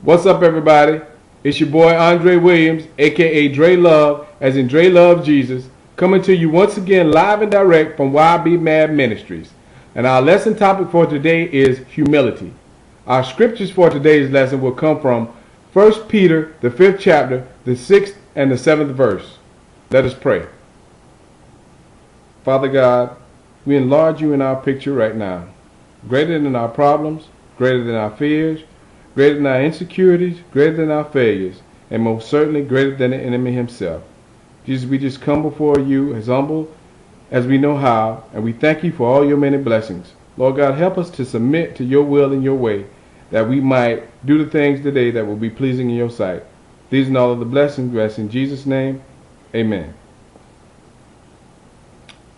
What's up, everybody? It's your boy Andre Williams, aka Dre Love, as in Dre Love Jesus, coming to you once again live and direct from YB Mad Ministries. And our lesson topic for today is humility. Our scriptures for today's lesson will come from 1 Peter, the 5th chapter, the 6th and the 7th verse. Let us pray. Father God, we enlarge you in our picture right now. Greater than our problems, greater than our fears, greater than our insecurities, greater than our failures, and most certainly greater than the enemy himself. Jesus, we just come before you as humble as we know how, and we thank you for all your many blessings. Lord God, help us to submit to your will and your way, that we might do the things today that will be pleasing in your sight. These and all of the blessings rest in Jesus' name. Amen.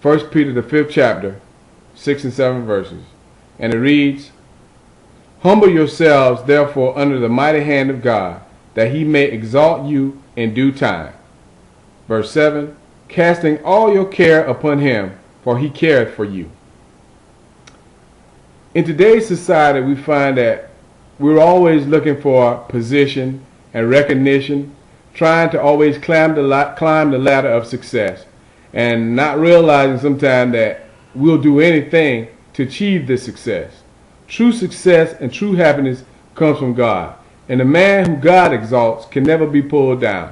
1 Peter, the 5th chapter, 6 and 7 verses. And it reads, "Humble yourselves, therefore, under the mighty hand of God, that he may exalt you in due time." Verse 7, "Casting all your care upon him, for he careth for you." In today's society, we find that we're always looking for position and recognition, trying to always climb the ladder of success, and not realizing sometimes that we'll do anything to achieve this success. True success and true happiness comes from God, and the man who God exalts can never be pulled down.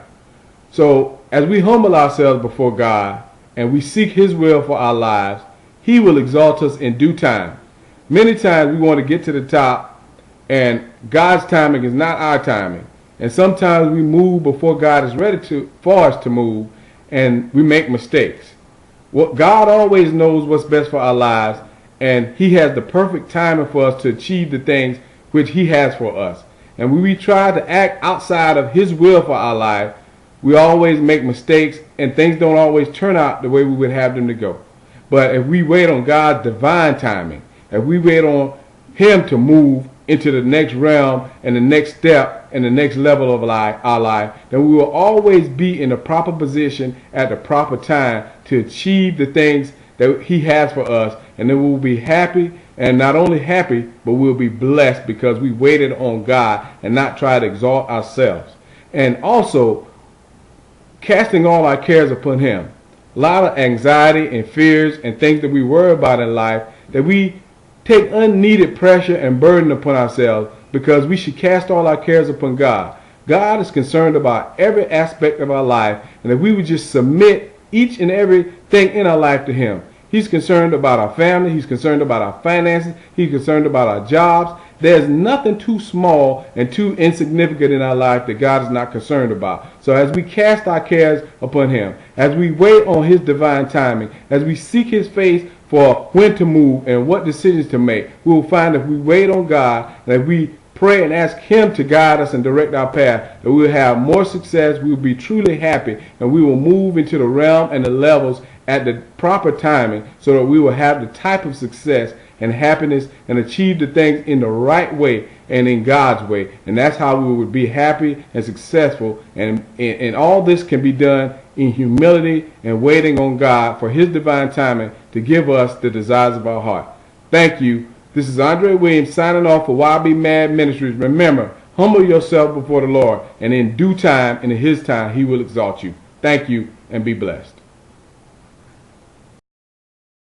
So as we humble ourselves before God and we seek his will for our lives, he will exalt us in due time. Many times we want to get to the top, and God's timing is not our timing, and sometimes we move before God is ready for us to move, and we make mistakes. God always knows what's best for our lives, and he has the perfect timing for us to achieve the things which he has for us. And when we try to act outside of his will for our life, we always make mistakes, and things don't always turn out the way we would have them to go. But if we wait on God's divine timing, if we wait on him to move into the next realm and the next step and the next level of our life, then we will always be in the proper position at the proper time to achieve the things that he has for us, and then we'll be happy, and not only happy, but we'll be blessed because we waited on God and not try to exalt ourselves. And also, casting all our cares upon him. A lot of anxiety and fears and things that we worry about in life, that we take unneeded pressure and burden upon ourselves, because we should cast all our cares upon God. God is concerned about every aspect of our life, and if we would just submit each and everything in our life to him. He's concerned about our family. He's concerned about our finances. He's concerned about our jobs. There's nothing too small and too insignificant in our life that God is not concerned about. So as we cast our cares upon him, as we wait on his divine timing, as we seek his face for when to move and what decisions to make, we will find if we wait on God and if we pray and ask him to guide us and direct our path, that we will have more success, we will be truly happy, and we will move into the realm and the levels at the proper timing, so that we will have the type of success and happiness and achieve the things in the right way and in God's way. And that's how we would be happy and successful. And all this can be done in humility and waiting on God for his divine timing to give us the desires of our heart. Thank you. This is Andre Williams signing off for YB Mad Ministries. Remember, humble yourself before the Lord, and in due time and in his time, he will exalt you. Thank you, and be blessed.